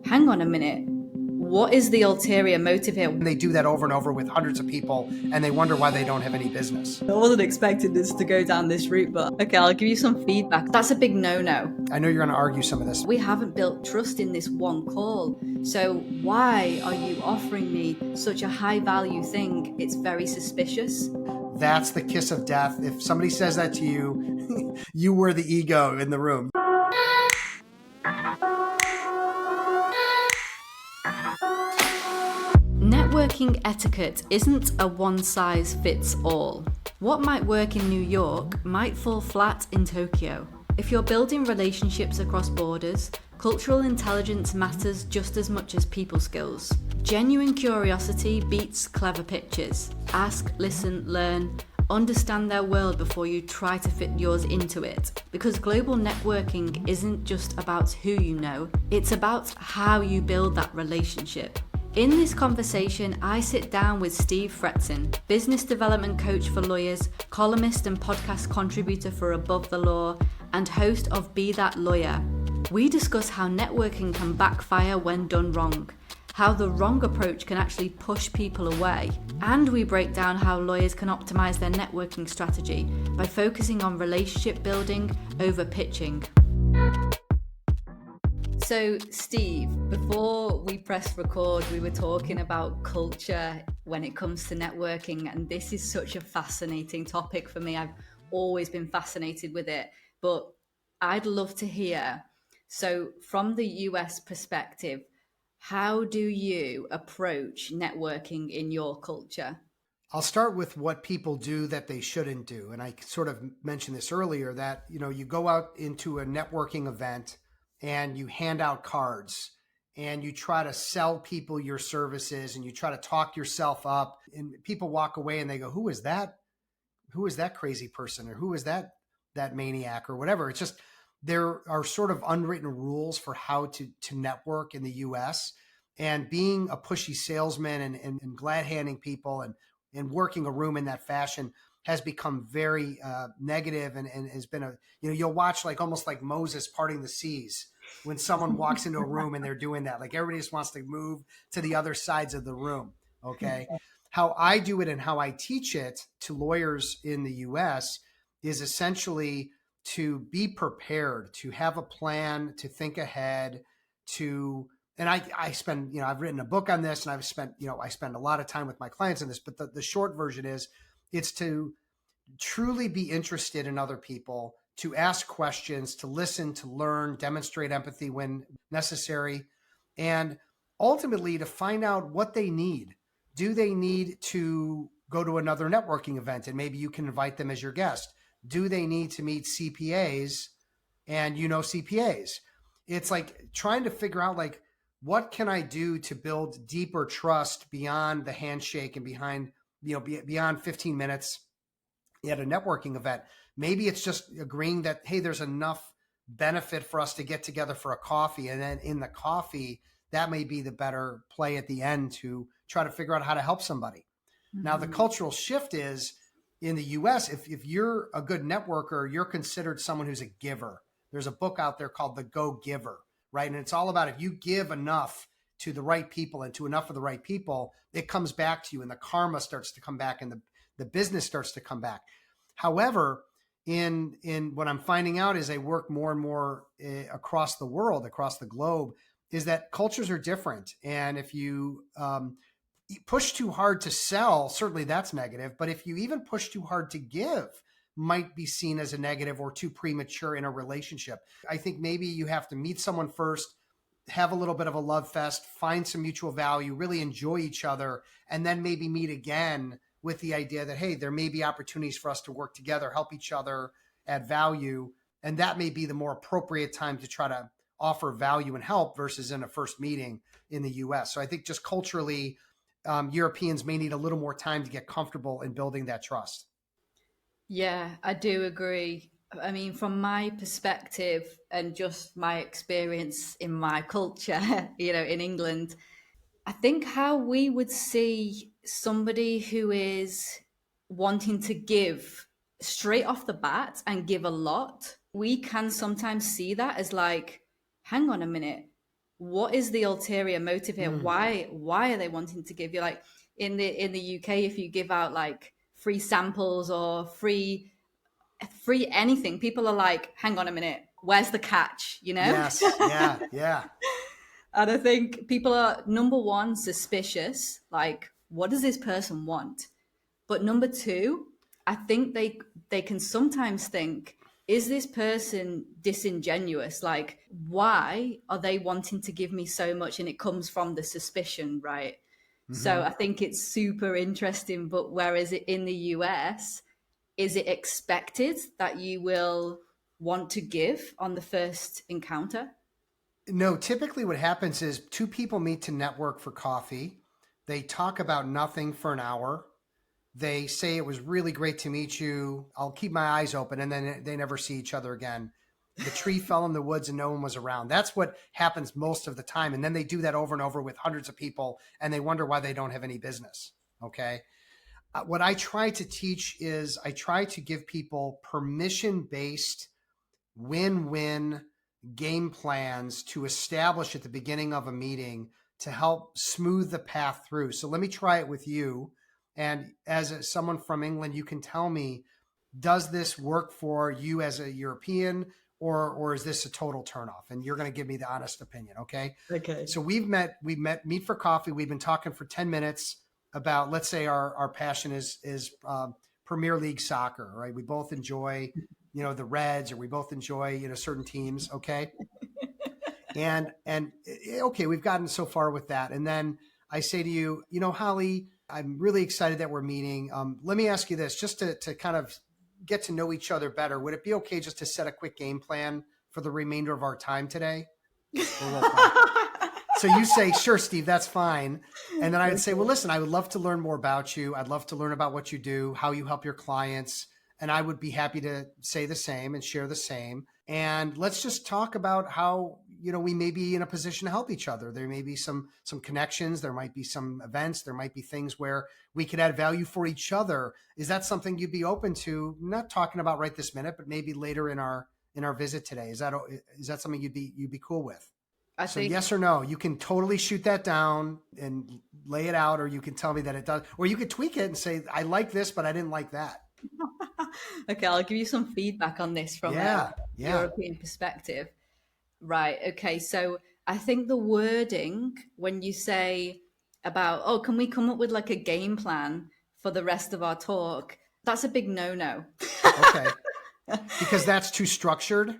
hang on a minute, what is the ulterior motive here? And they do that over and over with hundreds of people, and they wonder why they don't have any business. I wasn't expecting this to go down this route, but okay, I'll give you some feedback. That's a big no-no. I know you're going to argue some of this. We haven't built trust in this one call. So why are you offering me such a high value thing? It's very suspicious. That's the kiss of death. If somebody says that to you, you were the ego in the room. Networking etiquette isn't a one-size-fits-all. What might work in New York might fall flat in Tokyo. If you're building relationships across borders, cultural intelligence matters just as much as people skills. Genuine curiosity beats clever pitches. Ask, listen, learn. Understand their world before you try to fit yours into it. Because global networking isn't just about who you know, it's about how you build that relationship. In this conversation, I sit down with Steve Fretzin, business development coach for lawyers, columnist and podcast contributor for Above the Law, and host of Be That Lawyer. We discuss how networking can backfire when done wrong, how the wrong approach can actually push people away, and we break down how lawyers can optimize their networking strategy by focusing on relationship building over pitching. So, Steve, before we pressed record, we were talking about culture when it comes to networking, and this is such a fascinating topic for me. I've always been fascinated with it, but I'd love to hear. So, from the US perspective, how do you approach networking in your culture? I'll start with what people do that they shouldn't do. And I sort of mentioned this earlier that, you go out into a networking event and you hand out cards and you try to sell people your services and you try to talk yourself up, and people walk away and they go, who is that? Who is that crazy person? Or who is that maniac or whatever? It's just, there are sort of unwritten rules for how to network in the US, and being a pushy salesman and glad handing people and working a room in that fashion has become very negative and has been you'll watch like almost like Moses parting the seas when someone walks into a room and they're doing that. Like everybody just wants to move to the other sides of the room. Okay. How I do it and how I teach it to lawyers in the US is essentially to be prepared, to have a plan, to think ahead, and I spend, I've written a book on this and I've spent, I spend a lot of time with my clients on this, but the short version is it's to truly be interested in other people, to ask questions, to listen, to learn, demonstrate empathy when necessary, and ultimately to find out what they need. Do they need to go to another networking event and maybe you can invite them as your guest? Do they need to meet CPAs and CPAs? It's like trying to figure out like, what can I do to build deeper trust beyond the handshake and beyond 15 minutes at a networking event? Maybe it's just agreeing that, hey, there's enough benefit for us to get together for a coffee. And then in the coffee, that may be the better play at the end to try to figure out how to help somebody. Mm-hmm. Now, the cultural shift is in the US, if you're a good networker, you're considered someone who's a giver. There's a book out there called The Go Giver, right? And it's all about if you give enough to the right people and to enough of the right people, it comes back to you and the karma starts to come back and the business starts to come back. However, in what I'm finding out as I work more and more across the world, across the globe, is that cultures are different. And if you push too hard to sell, certainly that's negative. But if you even push too hard to give, might be seen as a negative or too premature in a relationship. I think maybe you have to meet someone first, have a little bit of a love fest, find some mutual value, really enjoy each other, and then maybe meet again with the idea that, hey, there may be opportunities for us to work together, help each other, add value. And that may be the more appropriate time to try to offer value and help versus in a first meeting in the US. So I think just culturally, Europeans may need a little more time to get comfortable in building that trust. Yeah, I do agree. I mean, from my perspective and just my experience in my culture, in England, I think how we would see somebody who is wanting to give straight off the bat and give a lot, we can sometimes see that as like, hang on a minute, what is the ulterior motive here? Mm. Why are they wanting to give you, like, in the UK, if you give out like free samples or free anything, people are like, hang on a minute, where's the catch, you know? Yes. Yeah. Yeah. And I think people are, number one, suspicious, like, what does this person want? But number two, I think they can sometimes think, is this person disingenuous? Like, why are they wanting to give me so much? And it comes from the suspicion, right? So Mm-hmm. I think it's super interesting. But whereas in the US, is it expected that you will want to give on the first encounter? No, typically what happens is two people meet to network for coffee. They talk about nothing for an hour. They say it was really great to meet you. I'll keep my eyes open, and then they never see each other again. The tree fell in the woods and no one was around. That's what happens most of the time. And then they do that over and over with hundreds of people, and they wonder why they don't have any business. Okay. What I try to teach is I try to give people permission based win-win game plans to establish at the beginning of a meeting to help smooth the path through. So let me try it with you. And as someone from England, you can tell me, does this work for you as a European, or is this a total turnoff? And you're going to give me the honest opinion. Okay. Okay. So we meet for coffee. We've been talking for 10 minutes about, let's say our passion is Premier League soccer, right? We both enjoy, the Reds, or we both enjoy, certain teams. Okay. And okay, we've gotten so far with that. And then I say to you, Holly, I'm really excited that we're meeting. Let me ask you this, just to kind of get to know each other better. Would it be okay just to set a quick game plan for the remainder of our time today? So you say, sure, Steve, that's fine. And then I would say, well, listen, I would love to learn more about you. I'd love to learn about what you do, how you help your clients. And I would be happy to say the same and share the same. And let's just talk about how, we may be in a position to help each other. There may be some connections. There might be some events. There might be things where we could add value for each other. Is that something you'd be open to? Not talking about right this minute, but maybe later in our visit today. Is that something you'd be cool with? So yes or no, you can totally shoot that down and lay it out, or you can tell me that it does, or you could tweak it and say, I like this, but I didn't like that. Okay, I'll give you some feedback on this from a European perspective. Right. Okay. So I think the wording, when you say about, oh, can we come up with like a game plan for the rest of our talk? That's a big no-no. Okay. Because that's too structured?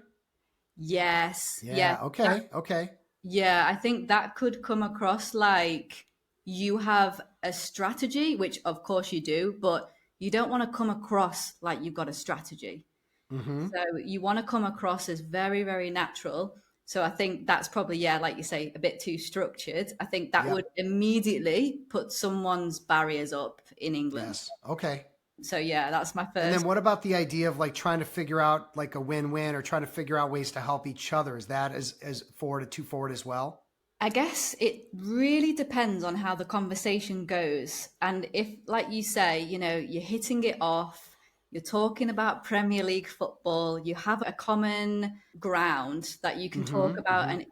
Yes. Yeah. Okay. Okay. Yeah, I think that could come across like you have a strategy, which of course you do, but you don't want to come across like you've got a strategy. Mm-hmm. So you want to come across as very, very natural. So I think that's probably, yeah, like you say, a bit too structured. I think that would immediately put someone's barriers up in England. Yes. Okay. So yeah, that's my first. And then what about the idea of like trying to figure out like a win-win, or trying to figure out ways to help each other? Is that as forward as well? I guess it really depends on how the conversation goes. And if, like you say, you're hitting it off, you're talking about Premier League football, you have a common ground that you can talk about. Mm-hmm. And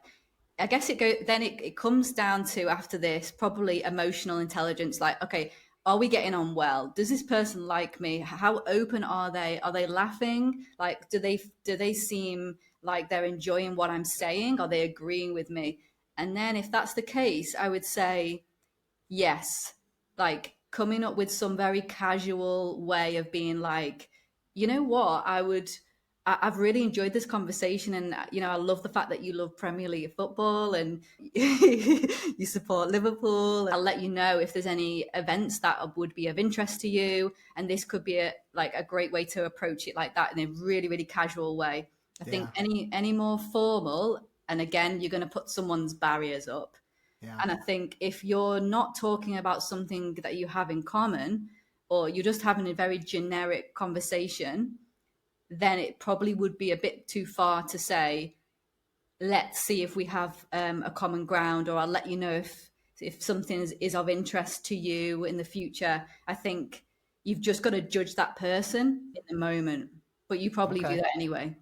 I guess it comes down to, after this, probably emotional intelligence. Like, okay, are we getting on well? Does this person like me? How open are they? Are they laughing? Like, do they seem like they're enjoying what I'm saying? Are they agreeing with me? And then if that's the case, I would say yes, like coming up with some very casual way of being like, you know what, I've really enjoyed this conversation, and I love the fact that you love Premier League football and you support Liverpool. I'll let you know if there's any events that would be of interest to you, and this could be a great way to approach it like that, in a really, really casual way. I think any more formal, and again, you're going to put someone's barriers up. Yeah. And I think if you're not talking about something that you have in common, or you're just having a very generic conversation, then it probably would be a bit too far to say, let's see if we have a common ground, or I'll let you know if something is of interest to you in the future. I think you've just got to judge that person in the moment, but you probably do that anyway.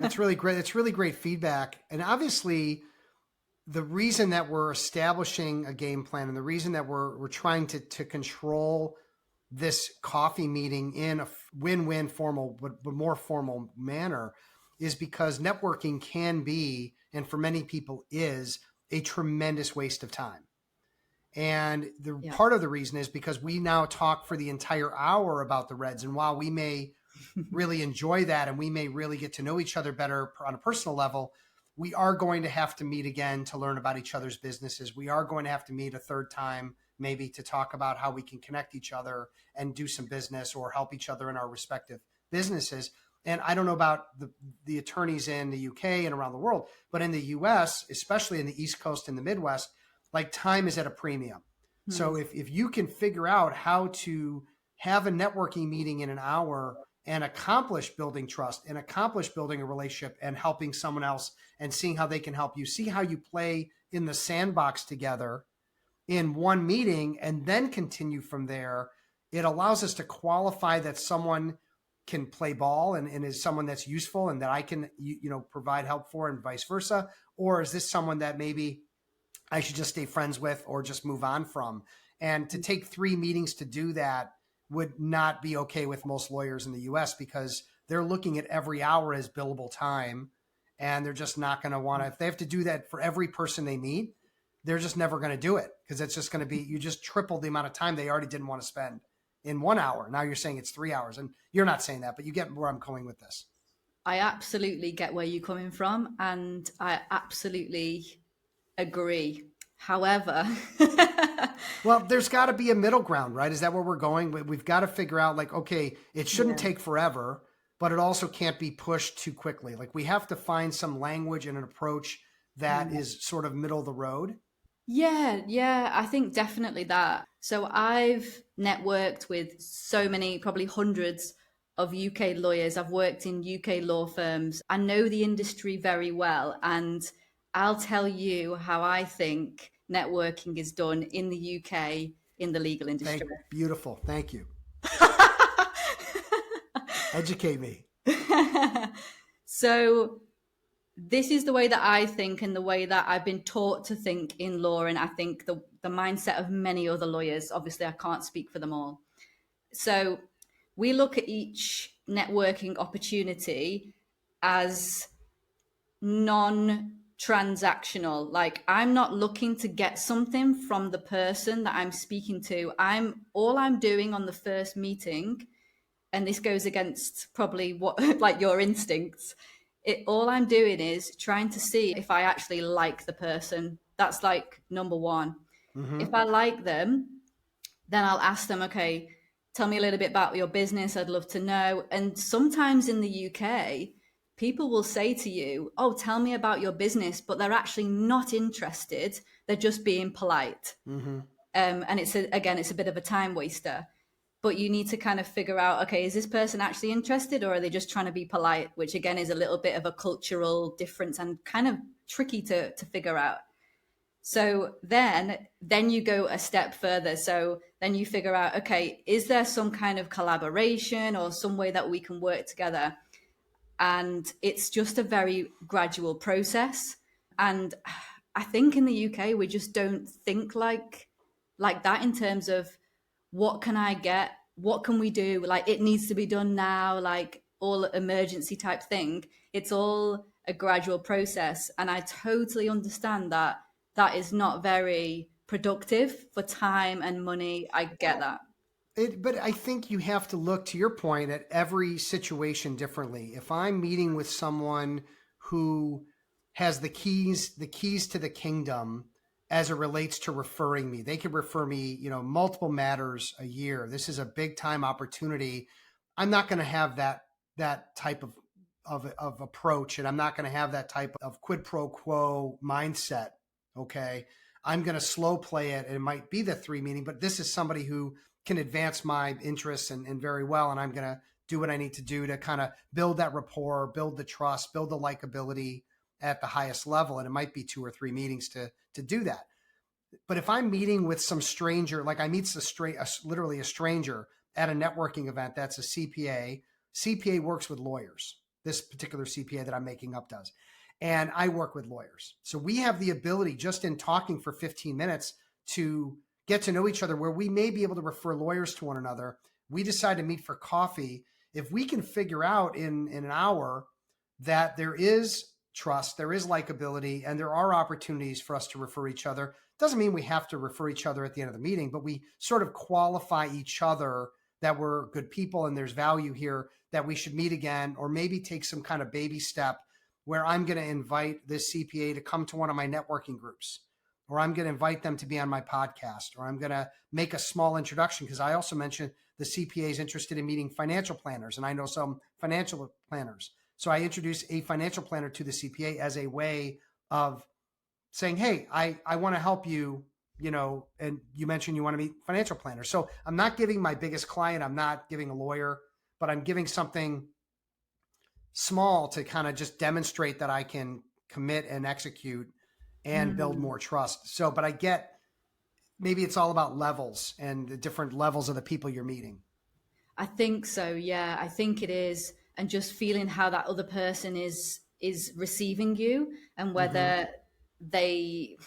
That's really great. That's really great feedback. And obviously, the reason that we're establishing a game plan and the reason that we're trying to control this coffee meeting in a win-win formal, but more formal manner is because networking can be, and for many people is, a tremendous waste of time. And the part of the reason is because we now talk for the entire hour about the Reds. And while we may really enjoy that and we may really get to know each other better on a personal level, we are going to have to meet again to learn about each other's businesses. We are going to have to meet a third time, maybe to talk about how we can connect each other and do some business or help each other in our respective businesses. And I don't know about the attorneys in the UK and around the world, but in the US, especially in the East Coast and the Midwest, like time is at a premium. Mm-hmm. So if you can figure out how to have a networking meeting in an hour and accomplish building trust and accomplish building a relationship and helping someone else and seeing how they can help you, see how you play in the sandbox together in one meeting and then continue from there, it allows us to qualify that someone can play ball and is someone that's useful and that I can, provide help for, and vice versa. Or is this someone that maybe I should just stay friends with or just move on from? And to take 3 meetings to do that would not be okay with most lawyers in the US because they're looking at every hour as billable time. And they're just not going to want to, if they have to do that for every person they meet, they're just never going to do it because it's just going to be, you just triple the amount of time they already didn't want to spend in 1 hour. Now you're saying it's 3 hours, and you're not saying that, but you get where I'm going with this. I absolutely get where you're coming from, and I absolutely agree. However, well, there's got to be a middle ground, right? Is that where we're going? We've got to figure out, like, okay, it shouldn't take forever, but it also can't be pushed too quickly. Like, we have to find some language and an approach that is sort of middle of the road. Yeah, I think definitely that. So I've networked with so many, probably hundreds of UK lawyers. I've worked in UK law firms. I know the industry very well, and I'll tell you how I think networking is done in the UK in the legal industry. Beautiful. Thank you. Educate me. So this is the way that I think and the way that I've been taught to think in law. And I think the mindset of many other lawyers, obviously I can't speak for them all. So we look at each networking opportunity as non-transactional. Like, I'm not looking to get something from the person that I'm speaking to. All I'm doing on the first meeting, and this goes against probably what like your instincts, all I'm doing is trying to see if I actually like the person. That's like number one. Mm-hmm. If I like them, then I'll ask them, okay, tell me a little bit about your business. I'd love to know. And sometimes in the UK, people will say to you, oh, tell me about your business, but they're actually not interested. They're just being polite. Mm-hmm. And it's a bit of a time waster. But you need to kind of figure out, okay, is this person actually interested, or are they just trying to be polite? Which again is a little bit of a cultural difference and kind of tricky to figure out. So then you go a step further. So then you figure out, okay, is there some kind of collaboration or some way that we can work together? And it's just a very gradual process. And I think in the UK, we just don't think like that in terms of, what can I get? What can we do? Like, it needs to be done now, like all emergency type thing. It's all a gradual process. And I totally understand that is not very productive for time and money. I get that. But I think you have to look, to your point, at every situation differently. If I'm meeting with someone who has the keys to the kingdom, as it relates to referring me, they could refer me, multiple matters a year. This is a big time opportunity. I'm not going to have that type of approach, and I'm not going to have that type of quid pro quo mindset. Okay, I'm going to slow play it, and it might be the 3 meeting, but this is somebody who can advance my interests and very well, and I'm going to do what I need to do to kind of build that rapport, build the trust, build the likability at the highest level. And it might be 2 or 3 meetings to do that. But if I'm meeting with some stranger, like I meet literally a stranger at a networking event, that's a CPA. CPA works with lawyers. This particular CPA that I'm making up does. And I work with lawyers. So we have the ability just in talking for 15 minutes to get to know each other, where we may be able to refer lawyers to one another. We decide to meet for coffee. If we can figure out in an hour that there is trust, there is likability, and there are opportunities for us to refer each other, doesn't mean we have to refer each other at the end of the meeting, but we sort of qualify each other that we're good people and there's value here, that we should meet again, or maybe take some kind of baby step where I'm going to invite this CPA to come to one of my networking groups, or I'm going to invite them to be on my podcast, or I'm going to make a small introduction, because I also mentioned the CPA is interested in meeting financial planners, and I know some financial planners. So I introduce a financial planner to the CPA as a way of saying, hey, I want to help you, and you mentioned you want to meet financial planners. So I'm not giving my biggest client, I'm not giving a lawyer, but I'm giving something small to kind of just demonstrate that I can commit and execute and build more trust. So, but I get, maybe it's all about levels and the different levels of the people you're meeting. I think so. Yeah, I think it is. And just feeling how that other person is receiving you, and whether they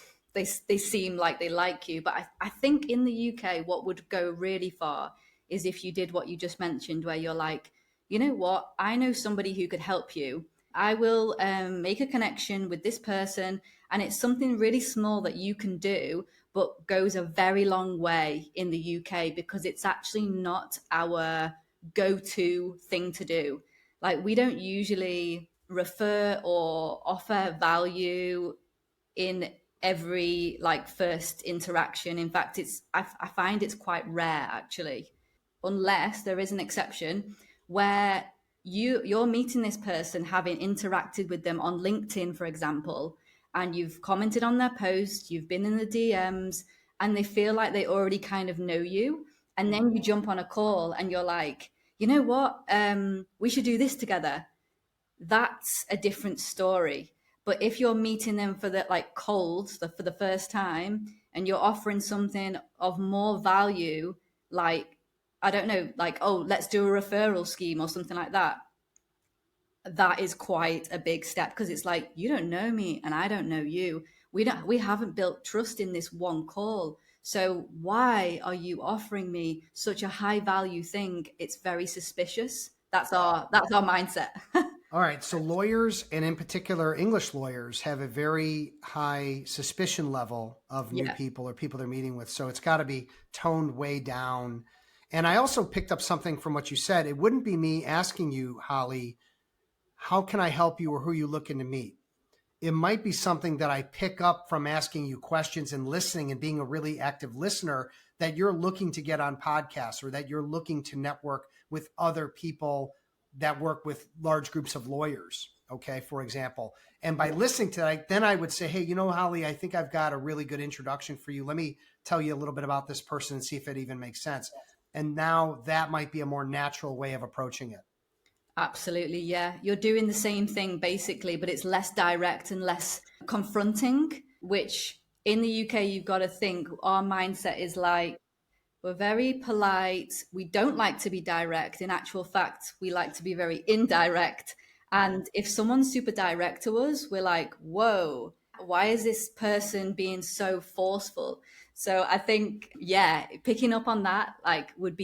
seem like they like you. But I think in the UK, what would go really far is if you did what you just mentioned, where you're like, you know what, I know somebody who could help you. I will make a connection with this person, and it's something really small that you can do, but goes a very long way in the UK, because it's actually not our go-to thing to do. Like, we don't usually refer or offer value in every like first interaction. In fact, I find it's quite rare actually, unless there is an exception where you're meeting this person, having interacted with them on LinkedIn, for example, and you've commented on their post, you've been in the DMs, and they feel like they already kind of know you. And then you jump on a call and you're like, you know what, we should do this together. That's a different story. But if you're meeting them for the like cold for the first time, and you're offering something of more value, like, I don't know, like, oh, let's do a referral scheme or something like that, that is quite a big step, because it's like, you don't know me and I don't know you. We haven't built trust in this one call. So why are you offering me such a high value thing? It's very suspicious. That's our mindset. All right. So lawyers, and in particular English lawyers, have a very high suspicion level of new Yeah. people or people they're meeting with. So it's got to be toned way down. And I also picked up something from what you said. It wouldn't be me asking you, Holly, how can I help you, or who are you looking to meet? It might be something that I pick up from asking you questions and listening and being a really active listener, that you're looking to get on podcasts, or that you're looking to network with other people that work with large groups of lawyers. Okay, for example. And by listening to that, then I would say, hey, Holly, I think I've got a really good introduction for you. Let me tell you a little bit about this person and see if it even makes sense. And now that might be a more natural way of approaching it. Absolutely, yeah. You're doing the same thing basically, but it's less direct and less confronting, which in the UK, you've got to think our mindset is like, we're very polite. We don't like to be direct. In actual fact, we like to be very indirect. And if someone's super direct to us, we're like, whoa, why is this person being so forceful? So I think, yeah, picking up on that, like, would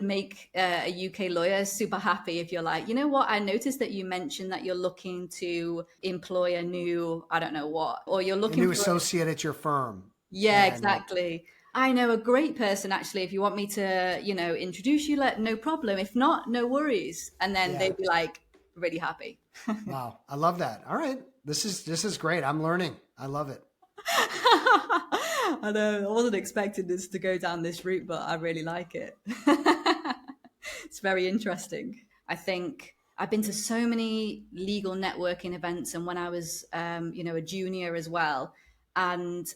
make a UK lawyer super happy if you're like, you know what, I noticed that you mentioned that you're looking to employ a new, I don't know what, or you're A looking new for associate at your firm. yeah, And exactly. I know a great person actually. If you want me to, introduce you, no problem. If not, no worries. And then yeah, they'd be like really happy. wow. I love that. All right. This is great. I'm learning. I love it. I know. I wasn't expecting this to go down this route, but I really like it. It's very interesting. I think I've been to so many legal networking events, and when I was, a junior as well, and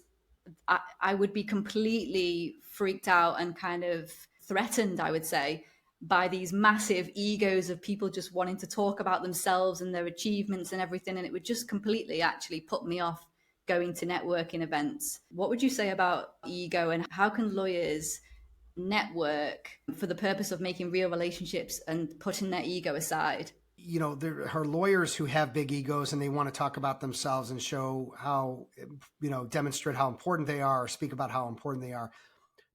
I would be completely freaked out and kind of threatened, I would say, by these massive egos of people just wanting to talk about themselves and their achievements and everything. And it would just completely actually put me off going to networking events. What would you say about ego, and how can lawyers network for the purpose of making real relationships and putting their ego aside? there are lawyers who have big egos and they want to talk about themselves and show how, demonstrate how important they are, or speak about how important they are.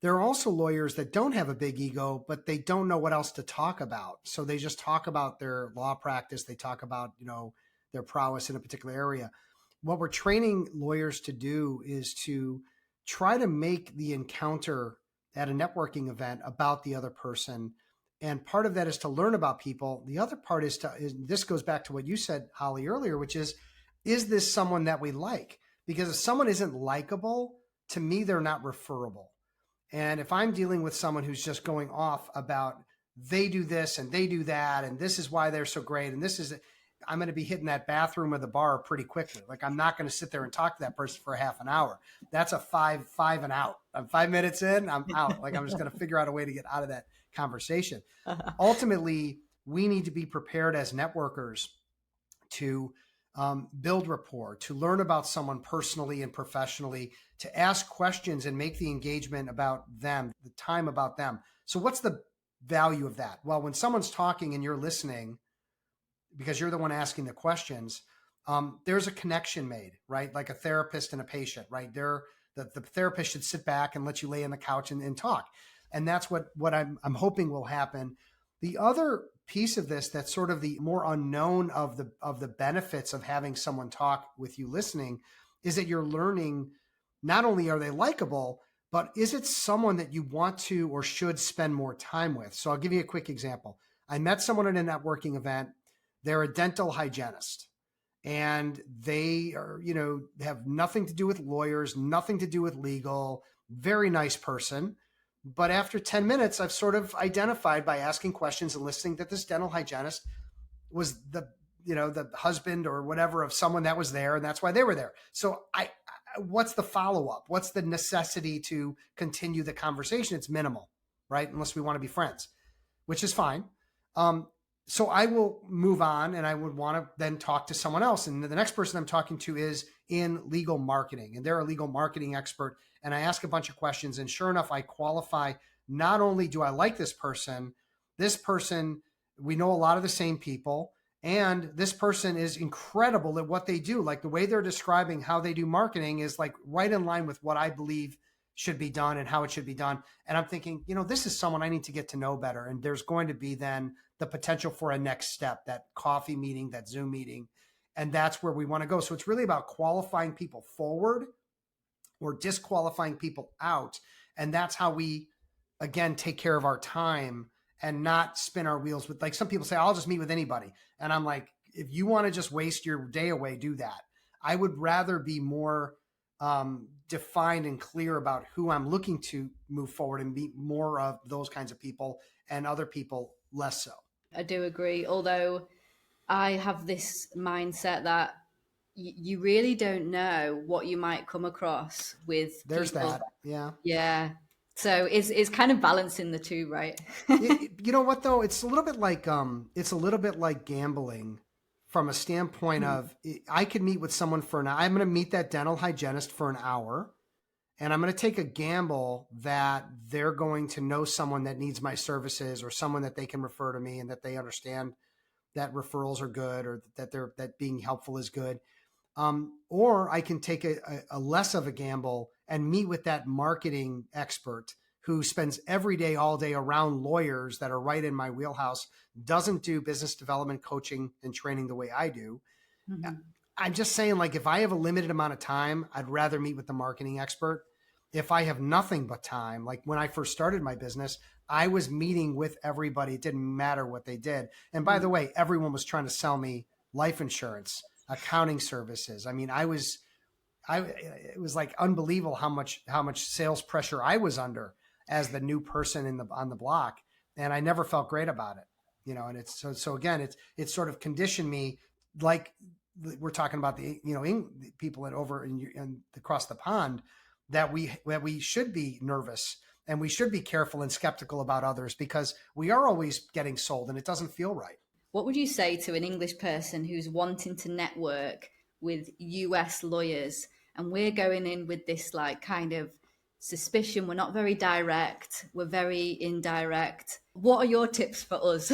There are also lawyers that don't have a big ego, but they don't know what else to talk about. So they just talk about their law practice. They talk about, their prowess in a particular area. What we're training lawyers to do is to try to make the encounter at a networking event about the other person. And part of that is to learn about people. The other part is this goes back to what you said, Holly, earlier, which is this someone that we like? Because if someone isn't likable, to me, they're not referable. And if I'm dealing with someone who's just going off about they do this and they do that, and this is why they're so great, and I'm going to be hitting that bathroom or the bar pretty quickly. Like, I'm not going to sit there and talk to that person for half an hour. That's a five and out. I'm 5 minutes in, I'm out. Like, I'm just going to figure out a way to get out of that conversation. Ultimately, we need to be prepared as networkers to build rapport, to learn about someone personally and professionally, to ask questions and make the engagement about them, the time about them. So what's the value of that? Well, when someone's talking and you're listening, because you're the one asking the questions, there's a connection made, right? Like a therapist and a patient, right? The therapist should sit back and let you lay on the couch and talk. And that's what I'm hoping will happen. The other piece of this that's sort of the more unknown of the benefits of having someone talk with you listening is that you're learning, not only are they likable, but is it someone that you want to or should spend more time with? So I'll give you a quick example. I met someone at a networking event. They're a dental hygienist, and they are, have nothing to do with lawyers, nothing to do with legal, very nice person. But after 10 minutes, I've sort of identified by asking questions and listening that this dental hygienist was the husband or whatever of someone that was there. And that's why they were there. So what's the follow-up? What's the necessity to continue the conversation? It's minimal, right? Unless we want to be friends, which is fine. So I will move on, and I would want to then talk to someone else. And the next person I'm talking to is in legal marketing, and they're a legal marketing expert. And I ask a bunch of questions, and sure enough, I qualify. Not only do I like this person, we know a lot of the same people, and this person is incredible at what they do. Like, the way they're describing how they do marketing is like right in line with what I believe should be done and how it should be done. And I'm thinking, this is someone I need to get to know better. And there's going to be then the potential for a next step, that coffee meeting, that Zoom meeting. And that's where we want to go. So it's really about qualifying people forward or disqualifying people out. And that's how we, again, take care of our time and not spin our wheels with, like, some people say, I'll just meet with anybody. And I'm like, if you want to just waste your day away, do that. I would rather be more defined and clear about who I'm looking to move forward and meet more of those kinds of people, and other people less so. I do agree. Although I have this mindset that you really don't know what you might come across with There's people. that. Yeah. Yeah. So it's kind of balancing the two, right? You know what, though? It's a little bit like gambling, from a standpoint of, I could meet with someone for an hour. I'm going to meet that dental hygienist for an hour, and I'm going to take a gamble that they're going to know someone that needs my services, or someone that they can refer to me, and that they understand that referrals are good, or that being helpful is good. Or I can take a less of a gamble and meet with that marketing expert who spends every day, all day around lawyers that are right in my wheelhouse, doesn't do business development coaching and training the way I do. Mm-hmm. I'm just saying, like, if I have a limited amount of time, I'd rather meet with the marketing expert. If I have nothing but time, like when I first started my business, I was meeting with everybody. It didn't matter what they did. And by the way, everyone was trying to sell me life insurance, accounting services. I mean, it was like unbelievable how much sales pressure I was under as the new person on the block. And I never felt great about it, and it's so again, it's sort of conditioned me, like we're talking about the, people over and across the pond, that we should be nervous and we should be careful and skeptical about others, because we are always getting sold and it doesn't feel right. What would you say to an English person who's wanting to network with US lawyers, and we're going in with this like kind of suspicion? We're not very direct. We're very indirect. What are your tips for us?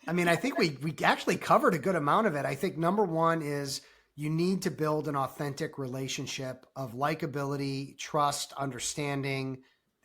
I mean, I think we actually covered a good amount of it. I think number one is you need to build an authentic relationship of likability, trust, understanding,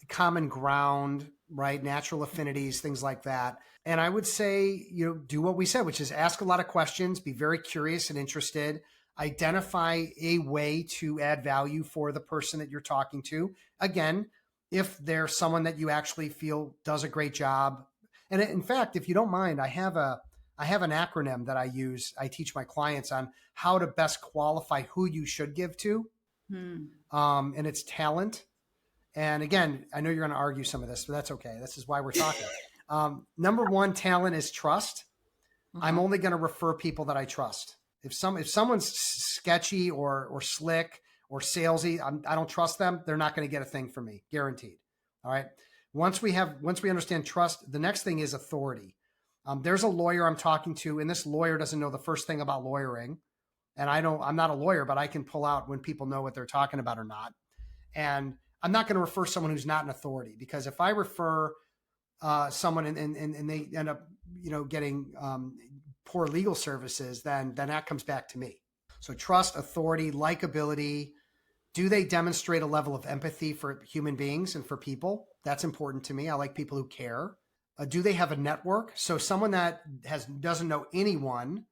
common ground, right? Natural affinities, things like that. And I would say, do what we said, which is ask a lot of questions, be very curious and interested, identify a way to add value for the person that you're talking to. Again, if they're someone that you actually feel does a great job. And in fact, if you don't mind, I have an acronym that I use. I teach my clients on how to best qualify who you should give to. And it's talent. And again, I know you're going to argue some of this, but that's okay. This is why we're talking. Number one, talent is trust. I'm only going to refer people that I trust. If someone's sketchy or slick or salesy, I don't trust them. They're not going to get a thing from me, guaranteed. All right. Once we understand trust, the next thing is authority. There's a lawyer I'm talking to, and this lawyer doesn't know the first thing about lawyering. And I'm not a lawyer, but I can pull out when people know what they're talking about or not. And I'm not going to refer someone who's not an authority, because if I refer someone and they end up, getting poor legal services, then that comes back to me. So trust, authority, likability. Do they demonstrate a level of empathy for human beings and for people? That's important to me. I like people who care. Do they have a network? So someone that doesn't know anyone,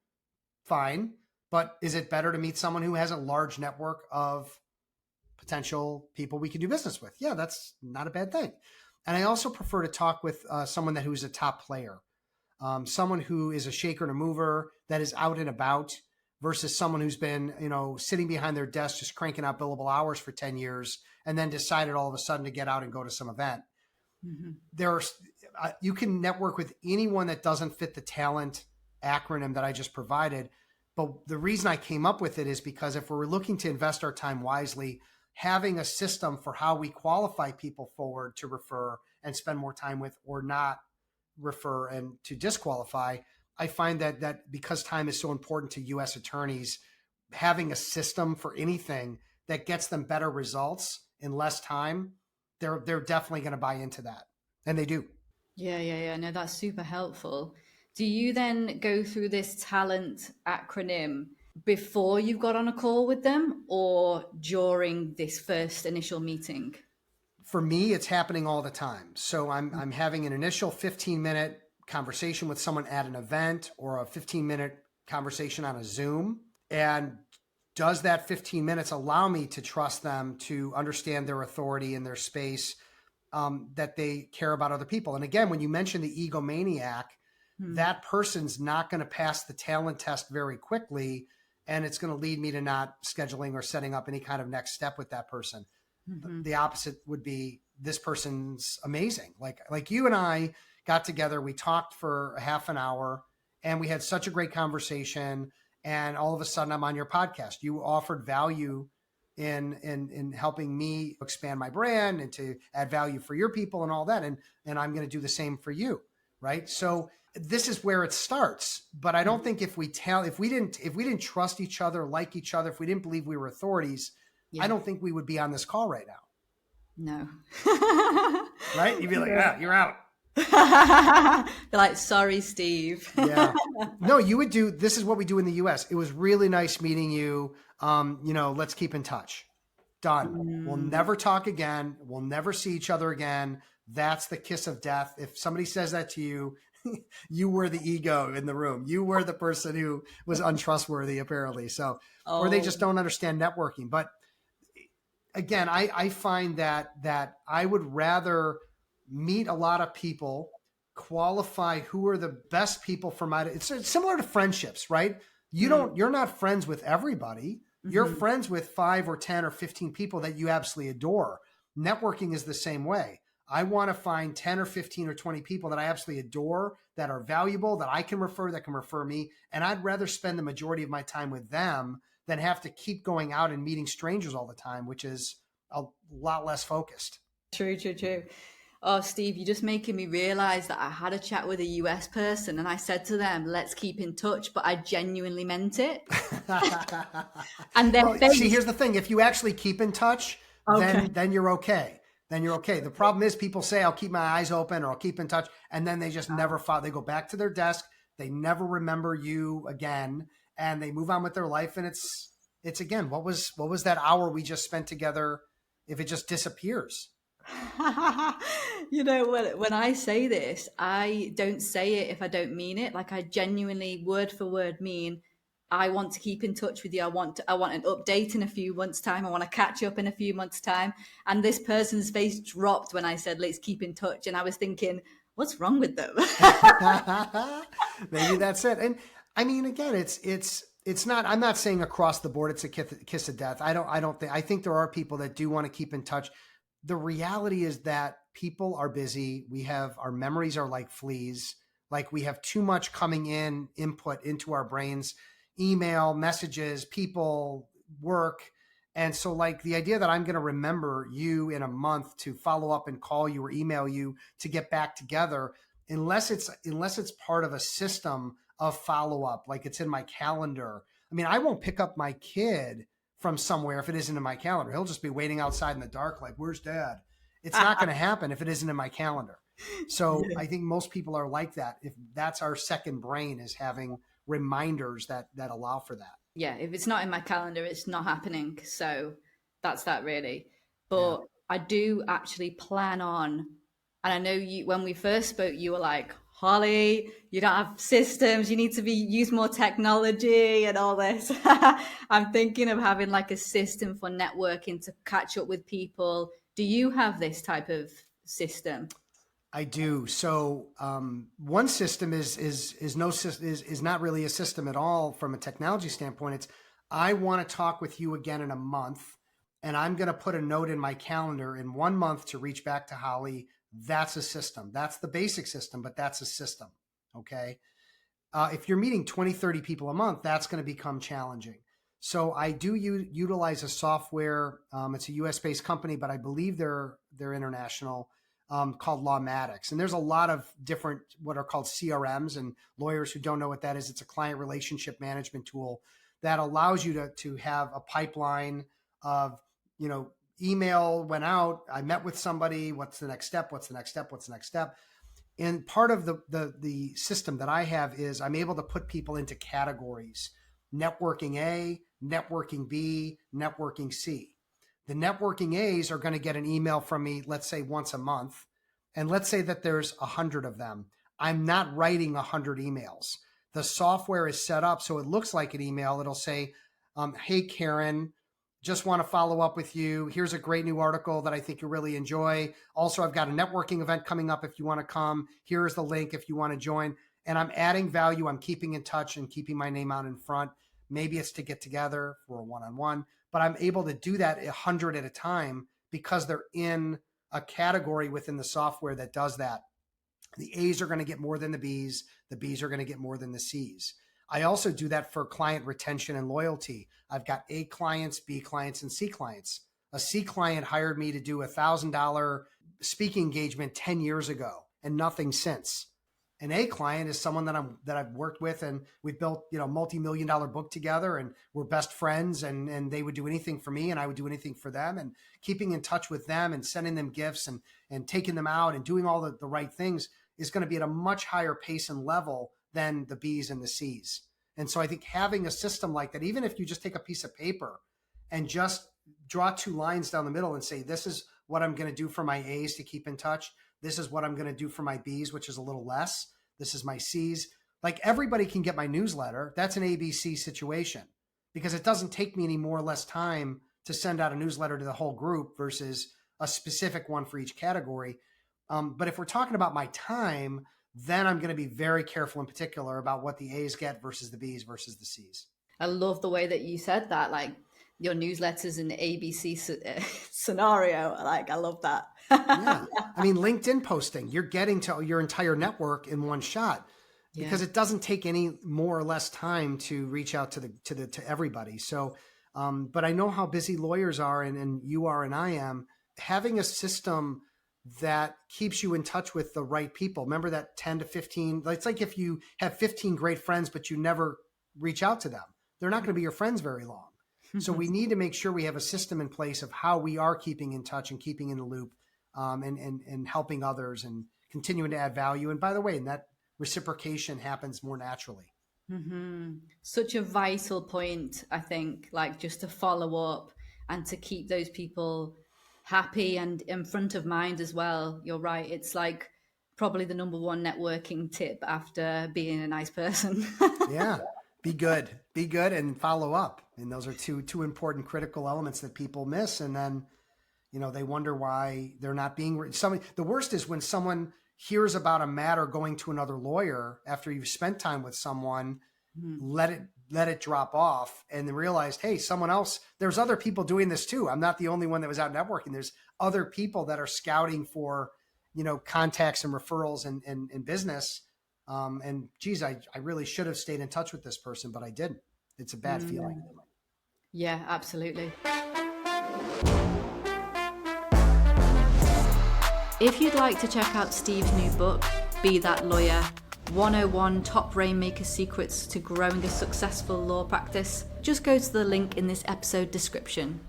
fine. But is it better to meet someone who has a large network of potential people we can do business with? Yeah, that's not a bad thing. And I also prefer to talk with someone who's a top player, someone who is a shaker and a mover, that is out and about, versus someone who's been, sitting behind their desk just cranking out billable hours for 10 years and then decided all of a sudden to get out and go to some event. You can network with anyone that doesn't fit the talent acronym that I just provided. But the reason I came up with it is because if we're looking to invest our time wisely, having a system for how we qualify people forward to refer and spend more time with, or not refer and to disqualify, I find that because time is so important to U.S. attorneys, having a system for anything that gets them better results in less time, they're definitely going to buy into that. And they do. Yeah. No, that's super helpful. Do you then go through this talent acronym before you've got on a call with them, or during this first initial meeting? For me, it's happening all the time. So I'm having an initial 15-minute conversation with someone at an event, or a 15-minute conversation on a Zoom. And does that 15 minutes allow me to trust them, to understand their authority in their space, that they care about other people? And again, when you mention the egomaniac, that person's not going to pass the talent test very quickly. And it's going to lead me to not scheduling or setting up any kind of next step with that person. The opposite would be, this person's amazing. Like you and I got together, we talked for a half an hour, and we had such a great conversation. And all of a sudden I'm on your podcast. You offered value in helping me expand my brand and to add value for your people and all that. And I'm going to do the same for you. Right. So this is where it starts. But I don't think if we didn't trust each other, like each other, if we didn't believe we were authorities, I don't think we would be on this call right now. No. Right? You'd be like, you're out. Be like, sorry, Steve. Yeah. No, you would do, this is what we do in the US. It was really nice meeting you. Let's keep in touch. Done. We'll never talk again. We'll never see each other again. That's the kiss of death. If somebody says that to you, you were the ego in the room. You were the person who was untrustworthy, apparently. So, or they just don't understand networking. But again, I find that I would rather meet a lot of people, qualify who are the best people for my, it's similar to friendships, right? You're not friends with everybody. You're friends with 5 or 10 or 15 people that you absolutely adore. Networking is the same way. I want to find 10 or 15 or 20 people that I absolutely adore, that are valuable, that I can refer, that can refer me. And I'd rather spend the majority of my time with them than have to keep going out and meeting strangers all the time, which is a lot less focused. True. Oh, Steve, you're just making me realize that I had a chat with a US person and I said to them, let's keep in touch, but I genuinely meant it. And then see, here's the thing. If you actually keep in touch, then you're okay. Then you're okay. The problem is people say, I'll keep my eyes open or I'll keep in touch. And then they just never follow. They go back to their desk. They never remember you again, and they move on with their life. And it's again, what was that hour we just spent together if it just disappears? When I say this, I don't say it if I don't mean it. Like, I genuinely, word for word, mean I want to keep in touch with you. I want an update in a few months' time. I want to catch up in a few months' time. And this person's face dropped when I said, let's keep in touch. And I was thinking, what's wrong with them? Maybe that's it. And I mean, again, it's not, I'm not saying across the board it's a kiss of death. I think there are people that do want to keep in touch. The reality is that people are busy. Our memories are like fleas. Like, we have too much coming in, input into our brains, email, messages, people, work. And so, like, the idea that I'm going to remember you in a month to follow up and call you or email you to get back together, unless it's part of a system of follow up, like it's in my calendar. I mean, I won't pick up my kid from somewhere if it isn't in my calendar. He'll just be waiting outside in the dark, like, where's dad? It's not going to happen if it isn't in my calendar. So I think most people are like that. If that's our second brain, is having reminders that allow for that. Yeah, if it's not in my calendar, it's not happening. So that's that, really. But Yeah. I do actually plan on, and I know you, when we first spoke, you were like, Holly, you don't have systems, you need to use more technology and all this. I'm thinking of having like a system for networking to catch up with people. Do you have this type of system? I do. So one system is not really a system at all from a technology standpoint. It's, I want to talk with you again in a month, and I'm going to put a note in my calendar in 1 month to reach back to Holly. That's a system. That's the basic system, but that's a system. Okay. If you're meeting 20, 30 people a month, that's going to become challenging. So I do utilize a software. It's a US based company, but I believe they're international, called Lawmatics. And there's a lot of different, what are called CRMs, and lawyers who don't know what that is, it's a client relationship management tool that allows you to have a pipeline of, email went out, I met with somebody, what's the next step? What's the next step? What's the next step? And part of the system that I have is I'm able to put people into categories: networking A, networking B, networking C. The networking A's are going to get an email from me, let's say once a month. And let's say that there's 100 of them. I'm not writing 100 emails. The software is set up so it looks like an email. It'll say, hey, Karen, just want to follow up with you. Here's a great new article that I think you'll really enjoy. Also, I've got a networking event coming up if you want to come. Here's the link if you want to join. And I'm adding value. I'm keeping in touch and keeping my name out in front. Maybe it's to get together for a one-on-one, but I'm able to do that 100 at a time because they're in a category within the software that does that. The A's are going to get more than the B's. The B's are going to get more than the C's. I also do that for client retention and loyalty. I've got A clients, B clients, and C clients. A C client hired me to do $1,000 speaking engagement 10 years ago and nothing since. An A client is someone that I've worked with, and we've built, multi-million-dollar book together, and we're best friends, and they would do anything for me and I would do anything for them, and keeping in touch with them and sending them gifts and taking them out and doing all the right things is going to be at a much higher pace and level than the B's and the C's. And so I think having a system like that, even if you just take a piece of paper and just draw 2 lines down the middle and say, this is what I'm going to do for my A's to keep in touch. This is what I'm going to do for my B's, which is a little less. This is my C's. Like, everybody can get my newsletter. That's an ABC situation because it doesn't take me any more or less time to send out a newsletter to the whole group versus a specific one for each category. But if we're talking about my time, then I'm going to be very careful in particular about what the A's get versus the B's versus the C's. I love the way that you said that, like your newsletters in the ABC scenario. Like, I love that. Yeah. I mean, LinkedIn posting, you're getting to your entire network in one shot because it doesn't take any more or less time to reach out to everybody. So, but I know how busy lawyers are and you are and I am. Having a system that keeps you in touch with the right people. Remember that 10 to 15, it's like if you have 15 great friends, but you never reach out to them, they're not going to be your friends very long. So we need to make sure we have a system in place of how we are keeping in touch and keeping in the loop, and helping others and continuing to add value. And by the way, reciprocation happens more naturally. Such a vital point, I think, like just to follow up and to keep those people happy and in front of mind as well. You're right. It's like probably the number one networking tip after being a nice person. Yeah. Be good, and follow up. And those are two important critical elements that people miss. And then, they wonder why they're not being the worst is when someone hears about a matter going to another lawyer after you've spent time with someone, let it drop off, and then realized, hey, someone else, there's other people doing this too. I'm not the only one that was out networking. There's other people that are scouting for, contacts and referrals and business. And geez, I really should have stayed in touch with this person, but I didn't. It's a bad feeling. Yeah, absolutely. If you'd like to check out Steve's new book, Be That Lawyer, 101 Top Rainmaker Secrets to Growing a Successful Law Practice, just go to the link in this episode description.